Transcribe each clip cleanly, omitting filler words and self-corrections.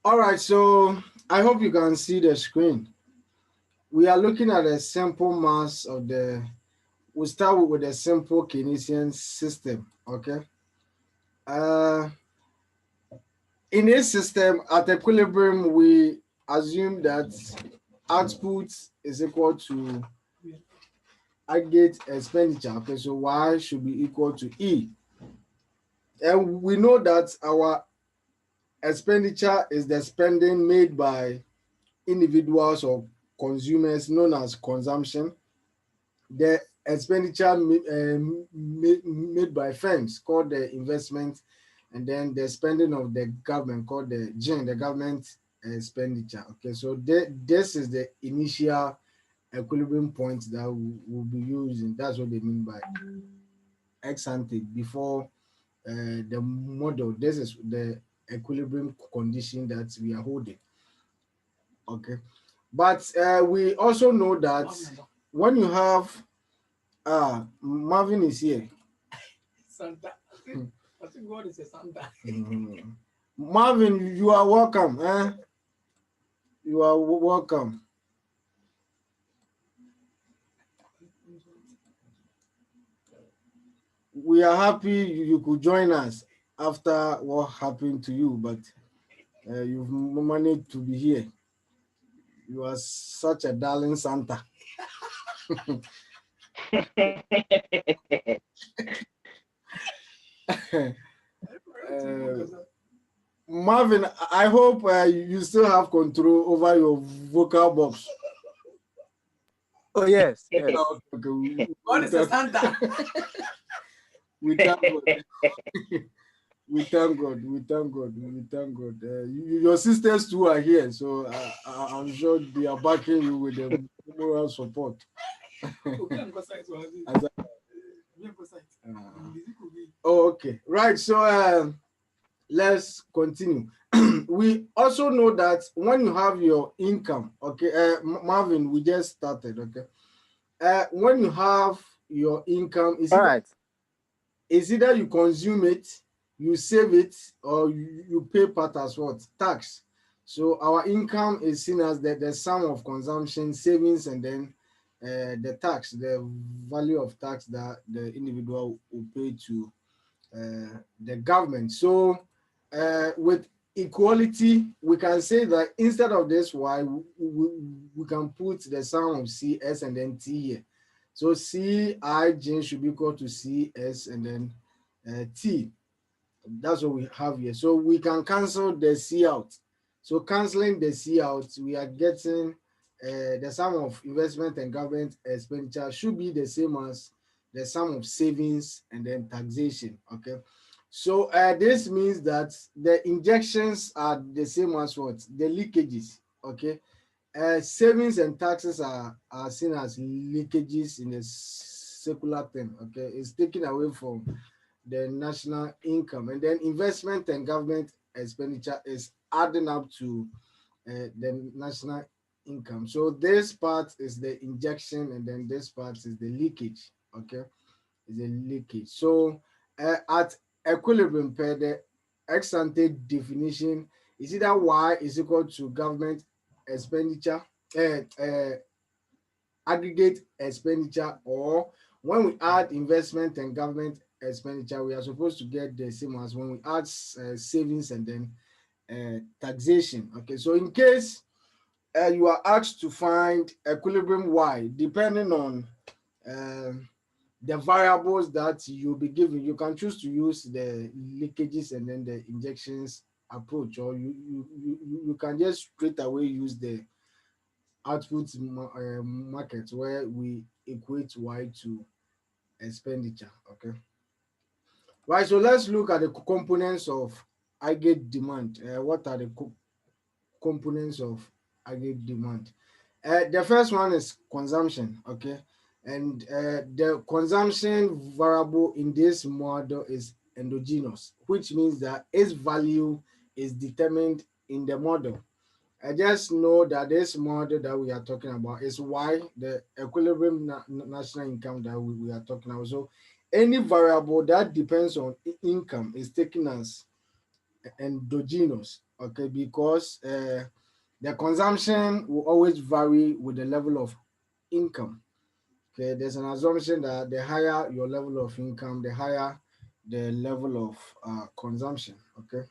All right, so I hope you can see the screen. We are looking at a simple mass of the. We'll start with a simple Keynesian system. Okay. Uh, in this system, at equilibrium, we assume that output is equal to aggregate expenditure. Okay, so Y should be equal to E. And we know that our expenditure is the spending made by individuals or consumers, known as consumption. The expenditure made by firms, called the investment, and then the spending of the government, called the GIN, the government expenditure. Okay, so this is the initial equilibrium point that we'll be using. That's what they mean by ex ante, before the model. This is the equilibrium condition that we are holding. Okay, but we also know that when you have Marvin is here. Santa. I think God is a Santa. Marvin, you are welcome. You are welcome. We are happy you could join us after what happened to you, but you've managed to be here. You are such a darling Santa. Marvin, I hope you still have control over your vocal box. Oh, yes, yes. Okay. God is a Santa. We thank God. We thank God. We thank God. We thank God. Your sisters too are here, so I'm sure they are backing you with the moral support. Okay, right. So let's continue. We also know that when you have your income, okay, Marvin, we just started, okay. When you have your income, it's either you consume it, you save it, or you pay part as what? Tax. So our income is seen as the sum of consumption, savings, and then the tax, the value of tax that the individual will pay to the government. So with equality, we can say that instead of this Y, we can put the sum of CS and then T here. So CIJ should be equal to CS and then T. That's what we have here. So we can cancel the C out. So canceling the C out, we are getting the sum of investment and government expenditure should be the same as the sum of savings and then taxation. Okay. So this means that the injections are the same as what? The leakages. Okay. Savings and taxes are seen as leakages in a secular term. Okay. It's taken away from the national income, and then investment and government expenditure is adding up to the national income. So this part is the injection, and then this part is the leakage. Okay, is the leakage. So at equilibrium, per the ex ante definition, is either Y is equal to government expenditure, aggregate expenditure, or when we add investment and government expenditure, we are supposed to get the same as when we add savings and then taxation. Okay, so in case you are asked to find equilibrium Y, depending on the variables that you'll be given, you can choose to use the leakages and then the injections approach, or you can just straight away use the output market, where we equate Y to expenditure. Okay, right. So let's look at the components of aggregate demand. What are the components of aggregate demand? The first one is consumption. Okay, and the consumption variable in this model is endogenous, which means that its value is determined in the model. I just know that this model that we are talking about is Y, the equilibrium national income that we are talking about. So any variable that depends on income is taken as endogenous. okay, because the consumption will always vary with the level of income. Okay, there's an assumption that the higher your level of income, the higher the level of consumption. Okay,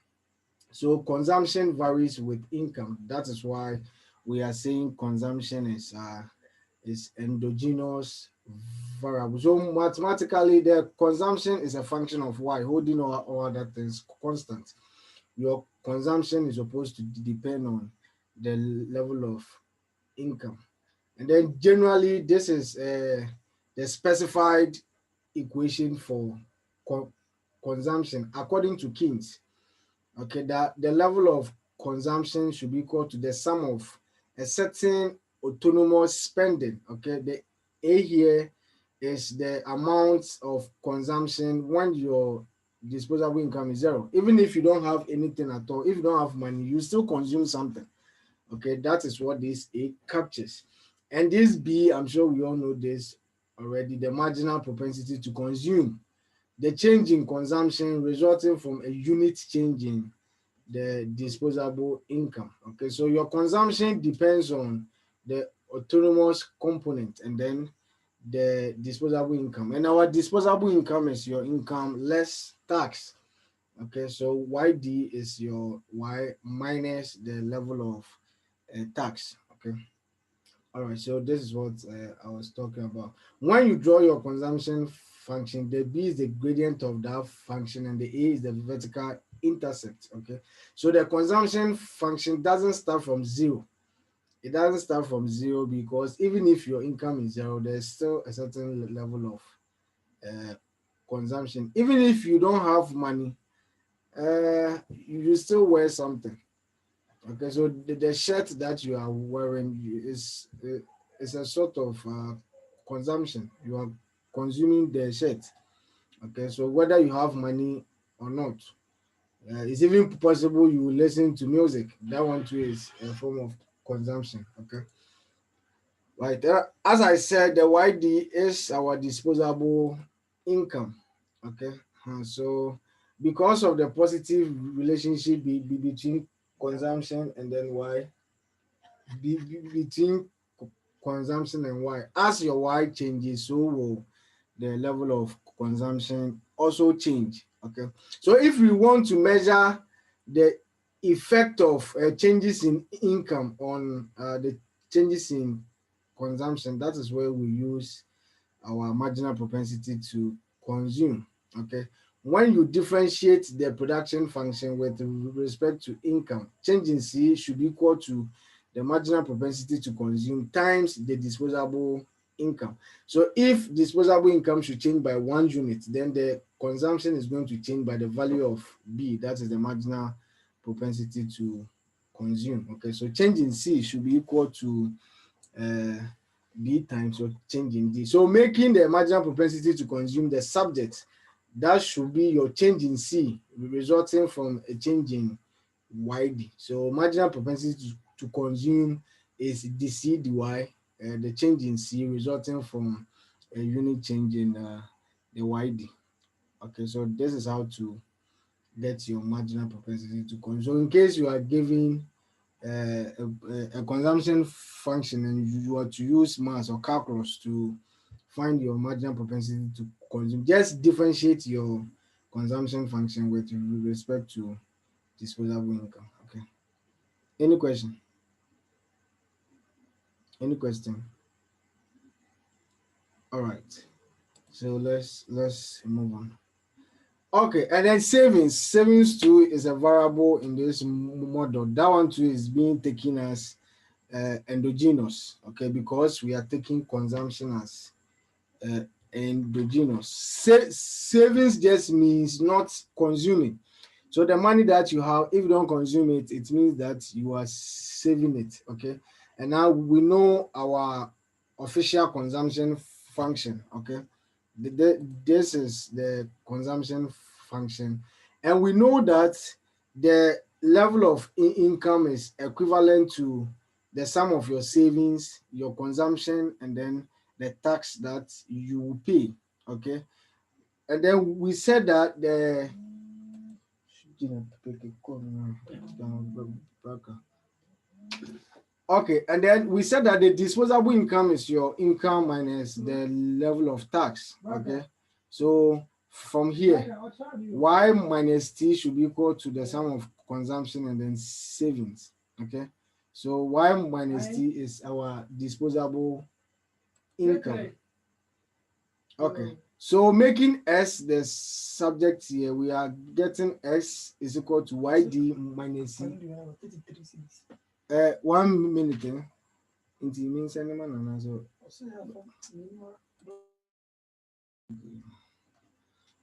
so consumption varies with income. That is why we are saying consumption is endogenous variable. So mathematically, the consumption is a function of y, holding all other things constant. Your consumption is supposed to depend on the level of income. And then generally, this is the specified equation for co- consumption according to Keynes. Okay, that the level of consumption should be equal to the sum of a certain autonomous spending. Okay, the A here is the amount of consumption when your disposable income is zero. Even if you don't have anything at all, if you don't have money, you still consume something. Okay, that is what this A captures. And this B, I'm sure we all know this already, the marginal propensity to consume, the change in consumption resulting from a unit change in the disposable income. Okay, so your consumption depends on the autonomous component and then the disposable income. And our disposable income is your income less tax. Okay, so YD is your Y minus the level of tax. Okay, all right, so this is what I was talking about. When you draw your consumption function, the B is the gradient of that function and the A is the vertical intercept. Okay, so the consumption function doesn't start from zero. It doesn't start from zero because even if your income is zero, there's still a certain level of uh, consumption. Even if you don't have money, you still wear something. Okay, so the shirt that you are wearing is a sort of consumption. You are consuming the shirt. Okay, so whether you have money or not, it's even possible you listen to music. That one too is a form of consumption. Okay, right. As I said, the YD is our disposable income. Okay, so because of the positive relationship between consumption and then between consumption and Y. As your Y changes, so will the level of consumption also change. Okay, so if we want to measure the effect of changes in income on the changes in consumption, that is where we use our marginal propensity to consume. Okay, when you differentiate the production function with respect to income, change in C should be equal to the marginal propensity to consume times the disposable income. So if disposable income should change by 1 unit, then the consumption is going to change by the value of B, that is the marginal propensity to consume. Okay, so change in C should be equal to uh, B times your change in D. So making the marginal propensity to consume the subject, that should be your change in C resulting from a change in YD. So marginal propensity to consume is DC dy, the change in C resulting from a unit change in the YD. Okay, so this is how to get your marginal propensity to consume. So in case you are giving a consumption function and you are to use mass or calculus to find your marginal propensity to consume, just differentiate your consumption function with respect to disposable income. Okay. Any question? Any question? All right. So let's move on. Okay, and then savings. Savings too is a variable in this model. That one too is being taken as endogenous. Okay, because we are taking consumption as uh, endogenous. Savings just means not consuming. So the money that you have, if you don't consume it, it means that you are saving it. Okay. And now we know our official consumption function. Okay. This is the consumption function. And we know that the level of income is equivalent to the sum of your savings, your consumption, and then the tax that you will pay. Okay. And then we said that Okay, and then we said that the disposable income is your income minus the level of tax. Okay, so from here, y minus t should be equal to the sum of consumption and then savings. Okay, so y minus t is our disposable income. Okay, so making s the subject here, we are getting s is equal to yd minus c. 1 minute. It means any man, so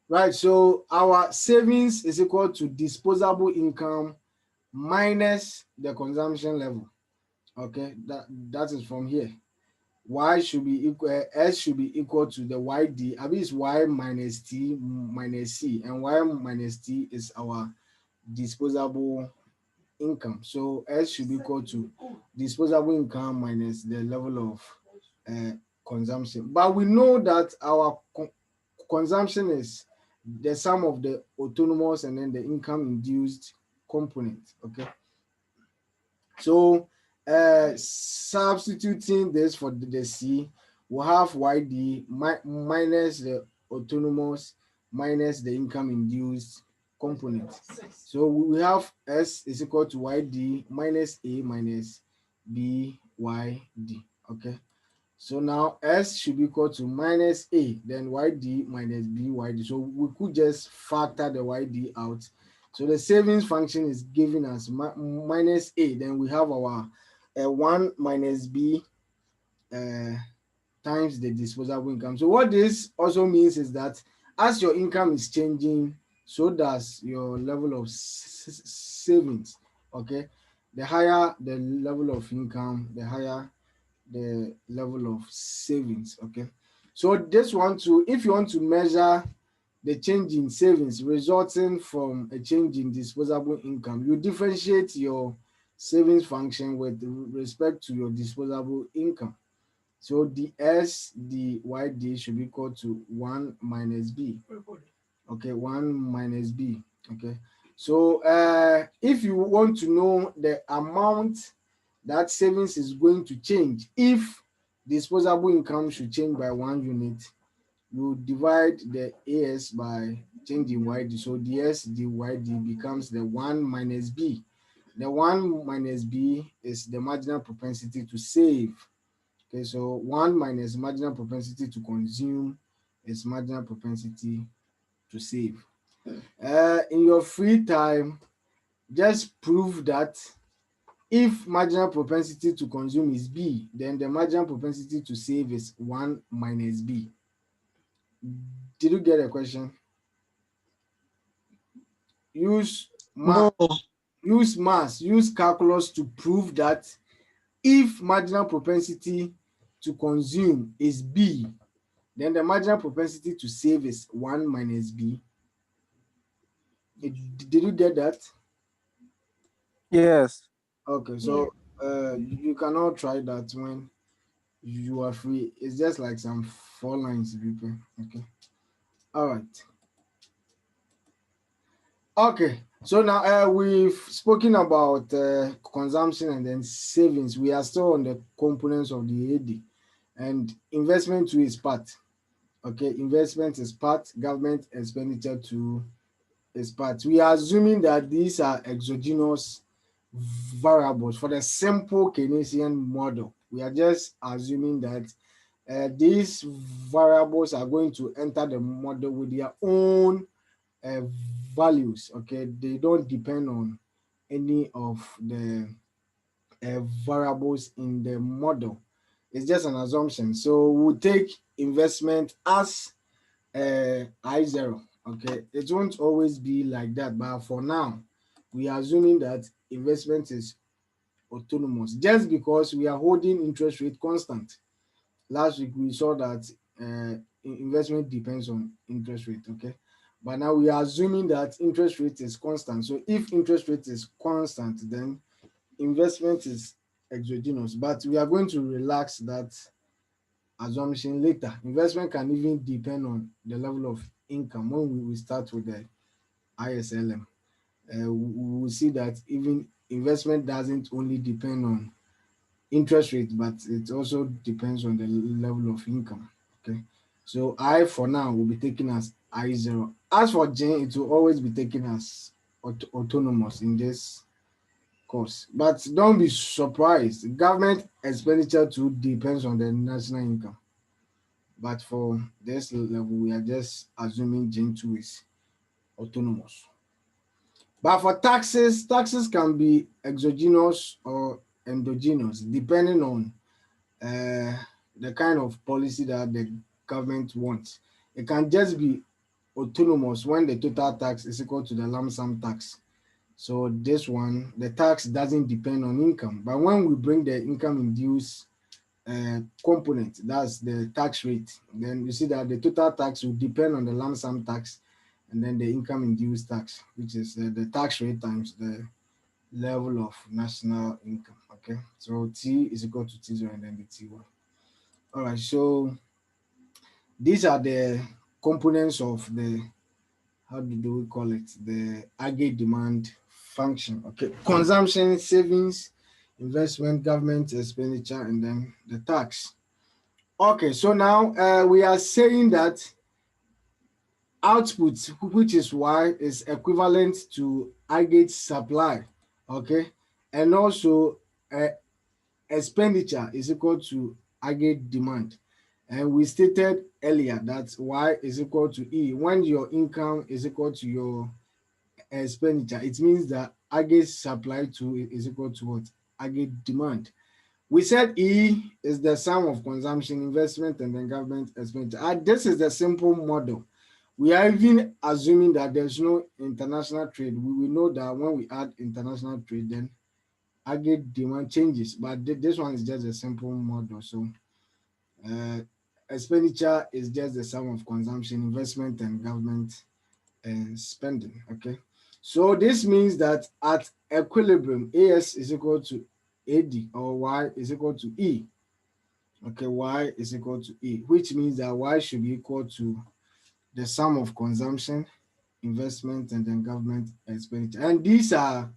right. So our savings is equal to disposable income minus the consumption level. Okay, that is from here. Y should be equal, S should be equal to the YD. I mean, it's Y minus T minus C, and Y minus T is our disposable income. So S should be equal to disposable income minus the level of uh, consumption. But we know that our consumption is the sum of the autonomous and then the income induced component. Okay, so substituting this for the C, we'll have YD minus the autonomous minus the income induced component. So we have S is equal to YD minus A minus BYD. Okay. So now S should be equal to minus A, then YD minus BYD. So we could just factor the YD out. So the savings function is giving us minus A. Then we have our 1 minus B uh, times the disposable income. So what this also means is that as your income is changing, so does your level of savings. Okay, the higher the level of income, the higher the level of savings. Okay, so this one too, if you want to measure the change in savings resulting from a change in disposable income, you differentiate your savings function with respect to your disposable income. So the S, the YD should be equal to 1 minus B. Okay, 1 minus B. Okay, so if you want to know the amount that savings is going to change if disposable income should change by 1 unit, you divide the AS by changing YD. So the S, the YD becomes the 1 minus B. The 1 minus B is the marginal propensity to save. Okay, so 1 minus marginal propensity to consume is marginal propensity to save. In your free time, just prove that if marginal propensity to consume is B, then the marginal propensity to save is 1 minus B. Did you get a question? Use No. use calculus to prove that if marginal propensity to consume is B, then the marginal propensity to save is 1 minus B. Did you get that? Yes. Okay, so you cannot try that when you are free. It's just like some 4 lines, people. Okay. All right. Okay. So now we've spoken about consumption and then savings. We are still on the components of the AD, and investment too is part. Okay, investment is part. Government expenditure too is part. We are assuming that these are exogenous variables for the simple Keynesian model. We are just assuming that these variables are going to enter the model with their own uh, values. Okay, they don't depend on any of the variables in the model. It's just an assumption. So we'll take investment as I0. Okay, it won't always be like that, but for now, we are assuming that investment is autonomous just because we are holding interest rate constant. Last week we saw that investment depends on interest rate. Okay, but now we are assuming that interest rate is constant. So if interest rate is constant, then investment is exogenous. But we are going to relax that assumption later. Investment can even depend on the level of income when we start with the ISLM. we will see that even investment doesn't only depend on interest rate, but it also depends on the level of income. Okay, so I for now will be taken as I0. As for Jane, it will always be taken as autonomous in this course. But don't be surprised. Government expenditure too depends on the national income. But for this level, we are just assuming Jane 2 is autonomous. But for taxes, taxes can be exogenous or endogenous depending on uh, the kind of policy that the government wants. It can just be autonomous when the total tax is equal to the lump sum tax. So this one, the tax doesn't depend on income. But when we bring the income induced component, that's the tax rate, then you see that the total tax will depend on the lump sum tax and then the income induced tax, which is the tax rate times the level of national income. Okay, so T is equal to T0 and then the T1. All right, so these are the components of the, how do we call it, the aggregate demand function. Okay, consumption, savings, investment, government expenditure, and then the tax. Okay, so now we are saying that output, which is Y, is equivalent to aggregate supply. Okay, and also uh, expenditure is equal to aggregate demand. And we stated earlier that Y is equal to E. When your income is equal to your expenditure, it means that aggregate supply to is equal to what? Aggregate demand. We said E is the sum of consumption, investment, and then government expenditure. This is the simple model. We are even assuming that there's no international trade. We know that when we add international trade, then aggregate demand changes. But this one is just a simple model. So uh, expenditure is just the sum of consumption, investment, and government spending. Okay. So this means that at equilibrium, AS is equal to AD or Y is equal to E. Okay, Y is equal to E, which means that Y should be equal to the sum of consumption, investment, and then government expenditure. And these are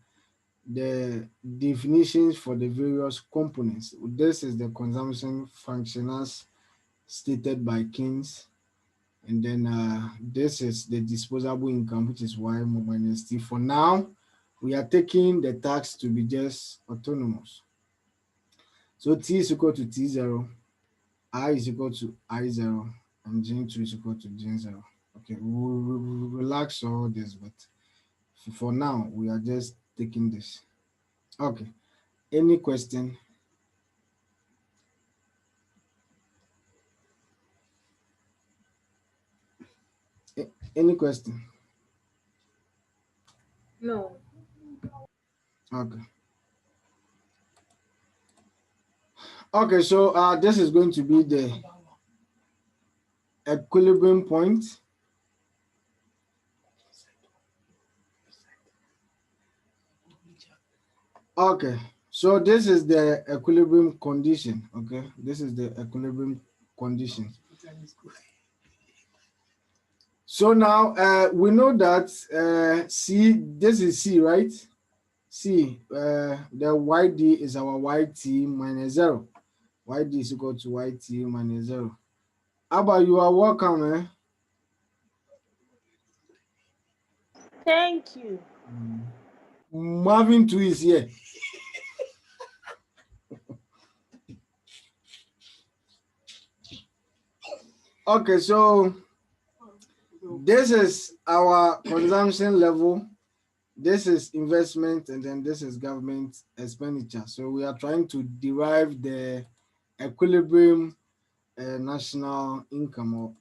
the definitions for the various components. This is the consumption function as stated by Keynes. And then this is the disposable income, which is Y minus T. For now, we are taking the tax to be just autonomous. So T is equal to T0, I is equal to I0, and Gen2 is equal to Gen0. Okay, we'll relax all this, but for now, we are just taking this. Okay, any question? Any question? No. Okay. Okay, so this is going to be the equilibrium point. Okay, so this is the equilibrium condition. Okay, this is the equilibrium condition. So now we know that C, this is C, right? C, the YD is our YT minus 0. YD is equal to YT minus 0. Abba, you are welcome. Thank you. Marvin too is here. Okay, so this is our consumption level. This is investment, and then this is government expenditure. So we are trying to derive the equilibrium national income or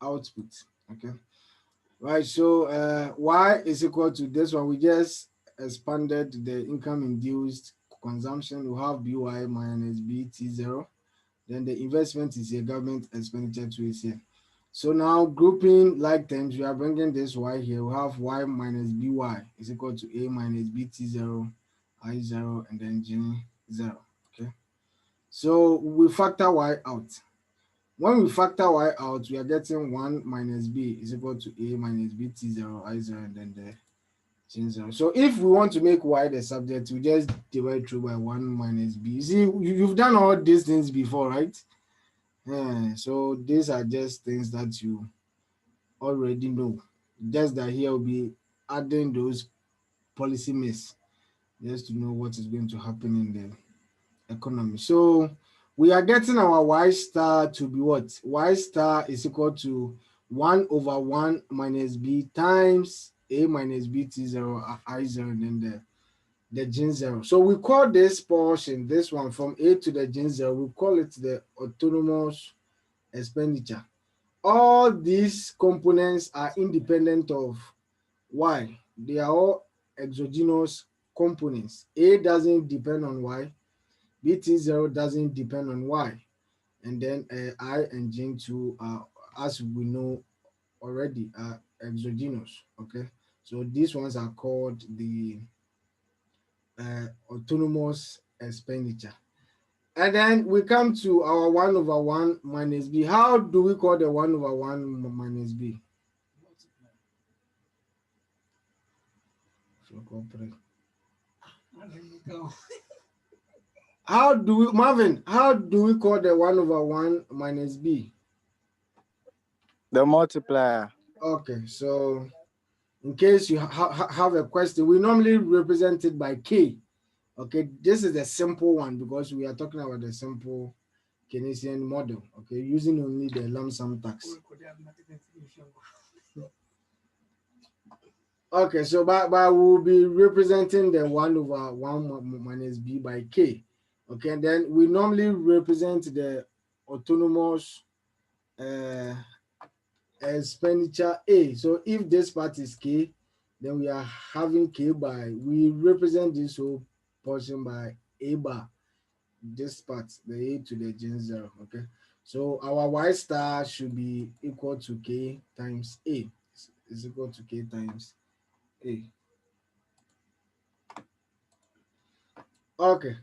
output. Okay, right. So Y is equal to this one. We just expanded the income induced consumption. We have BY minus BT0. Then the investment is here, government expenditure too is here. So now grouping like terms, we are bringing this Y here. We have Y minus BY is equal to A minus BT0, I0, and then G0. Okay. So we factor Y out. When we factor Y out, we are getting 1 minus B is equal to A minus BT0, I0, and then the Gene zero. So if we want to make y the subject, we just divide through by 1 minus b. You see, you've done all these things before, right? Yeah, so these are just things that you already know. Just that here will be adding those policy myths just to know what is going to happen in the economy. So we are getting our y star to be what? Y star is equal to 1 over 1 minus b times a minus b t zero I zero and then the gene zero. So we call this portion, this one from a to the gene zero, we call it the autonomous expenditure. All these components are independent of y. They are all exogenous components. A doesn't depend on y, BT0 doesn't depend on y, and then I and Gen2 are, as we know already, are exogenous. Okay, so these ones are called the autonomous expenditure. And then we come to our 1 over 1 minus b. How do we call the 1 over 1 minus b? And then you go. How do we, Marvin, how do we call the 1 over 1 minus b? The multiplier. Okay, so in case you have a question, we normally represent it by k. Okay, this is a simple one because we are talking about the simple Keynesian model. Okay, using only the lump sum tax. Okay, so but we'll be representing the 1 over 1 minus b by k. Okay, and then we normally represent the autonomous uh, expenditure A. So if this part is K, then we are having K by, we represent this whole portion by A bar, this part, the A to the Gen 0, okay? So our Y star should be equal to K times A, is equal to K times A. Okay,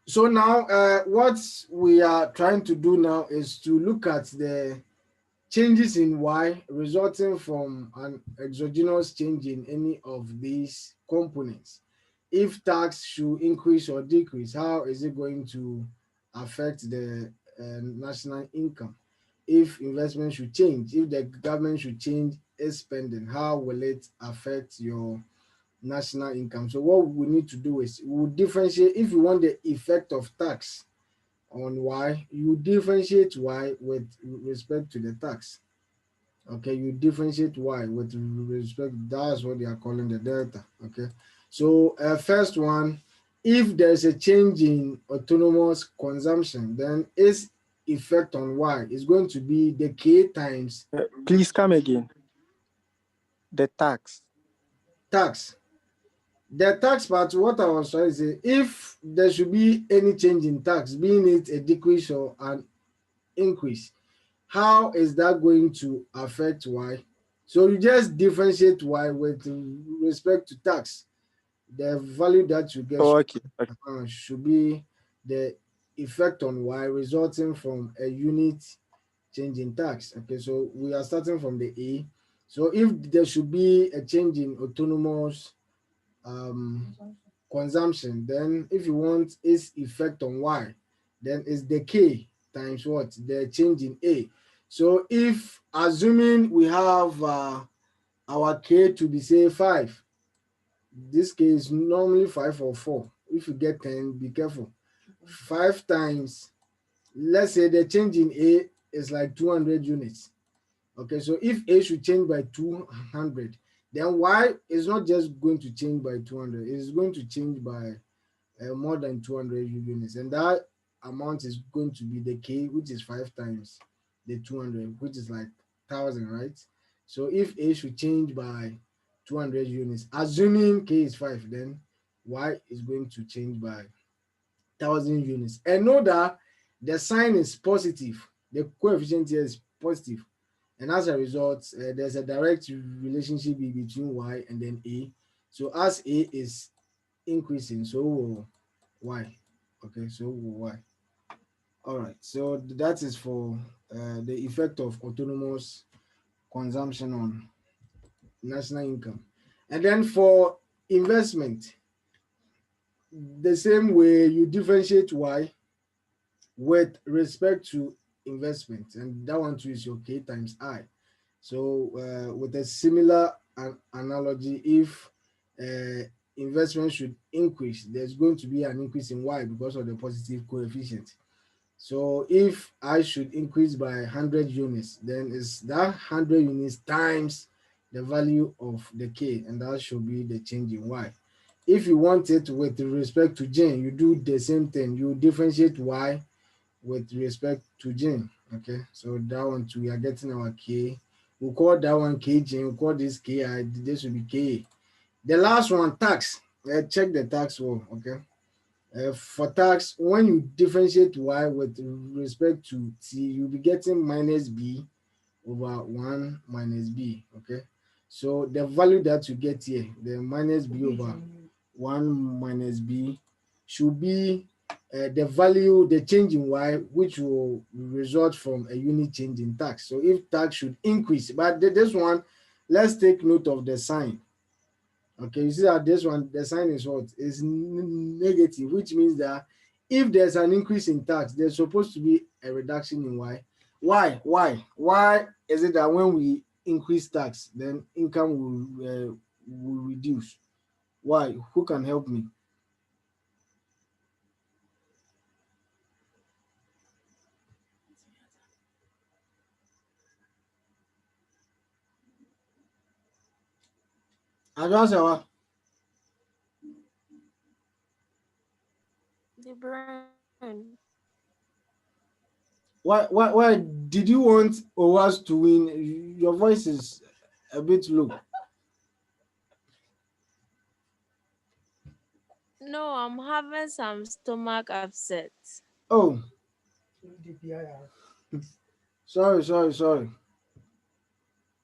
so now what we are trying to do now is to look at the changes in y resulting from an exogenous change in any of these components. If tax should increase or decrease, how is it going to affect the national income? If investment should change, if the government should change its spending, how will it affect your national income? So what we need to do is we will differentiate. If you want the effect of tax on y, you differentiate y with respect to the tax. Okay, you differentiate y with respect, that's what they are calling the delta. Okay, so first one, if there's a change in autonomous consumption, then its effect on y is going to be the k times Please come again. The tax. tax. The tax part, what I was trying to say, if there should be any change in tax, being it a decrease or an increase, how is that going to affect y? So you just differentiate y with respect to tax. The value that you get Oh, okay. Okay. should be the effect on y resulting from a unit change in tax. Okay, so we are starting from the A. So if there should be a change in autonomous um, consumption, then if you want its effect on y, then it's the k times what? The change in A. So if assuming we have our k to be say 5, this k is normally 5 or 4. If you get 10, be careful. 5 times, let's say the change in A is like 200 units. Okay, so if A should change by 200, then Y is not just going to change by 200, it is going to change by more than 200 units. And that amount is going to be the K, which is 5 times the 200, which is like 1,000, right? So if A should change by 200 units, assuming K is 5, then Y is going to change by 1,000 units. And know that the sign is positive, the coefficient here is positive. And as a result, there's a direct relationship between y and then a. So as a is increasing, so will y. Okay, so will y. All right, so that is for the effect of autonomous consumption on national income. And then for investment, the same way you differentiate Y with respect to investment, and that one too is your K times I. So with a similar analogy, if investment should increase, there's going to be an increase in Y because of the positive coefficient. So if I should increase by 100 units, then it's that 100 units times the value of the K, and that should be the change in Y. If you want it with respect to J, you do the same thing. You differentiate Y with respect to J. Okay, so that one too, we are getting our K. We'll call that one KJ, we'll call this KI, this will be KA. The last one, tax. Check the tax one, okay? For tax, when you differentiate Y with respect to T, you'll be getting minus B over 1 minus B, okay? So the value that you get here, the minus B over 1 minus B, should be the value, the change in Y, which will result from a unit change in tax. So if tax should increase, but this one, let's take note of the sign. Okay, you see that this one, the sign is what? Is negative, which means that if there's an increase in tax, there's supposed to be a reduction in Y. Why is it that when we increase tax, then income will reduce? Why? Who can help me? Adwasawa. The brain. Why did you want OWAS to win? Your voice is a bit low. No, I'm having some stomach upset. Oh, sorry.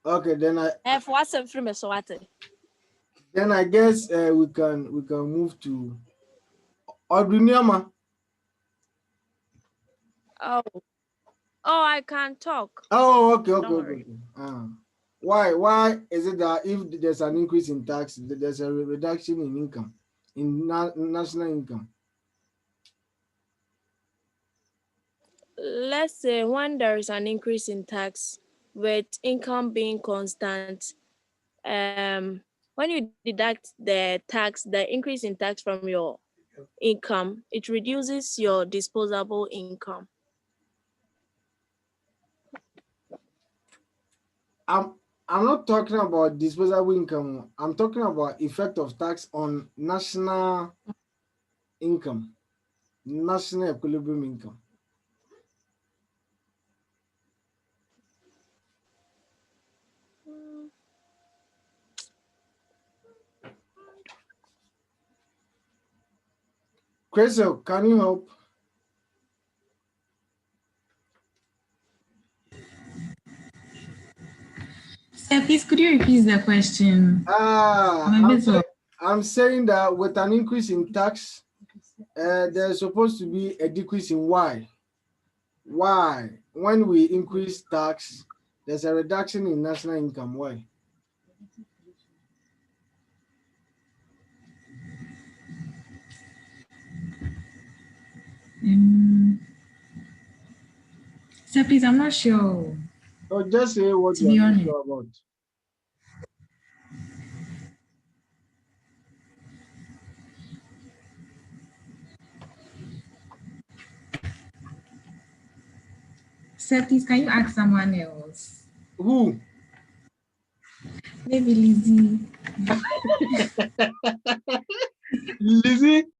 Okay, F what's in free me so what? then I guess we can move to Oduniama. Oh. Oh, I can talk. Oh, okay. Don't worry. Why is it that if there's an increase in tax, there's a reduction in income, in national income? Let's say when there is an increase in tax with income being constant, when you deduct the tax, the increase in tax from your income, it reduces your disposable income. I'm not talking about disposable income. I'm talking about effect of tax on national income, national equilibrium income. Crystal, can you help? Sir, please, could you repeat the question? I'm saying that with an increase in tax, there's supposed to be a decrease in Y. Why? When we increase tax, there's a reduction in national income. Why? Sir, please, I'm not sure. So just say what To be you're honest. sure about. Sir, please, can you ask someone else? Who? Maybe Lizzie. Lizzie?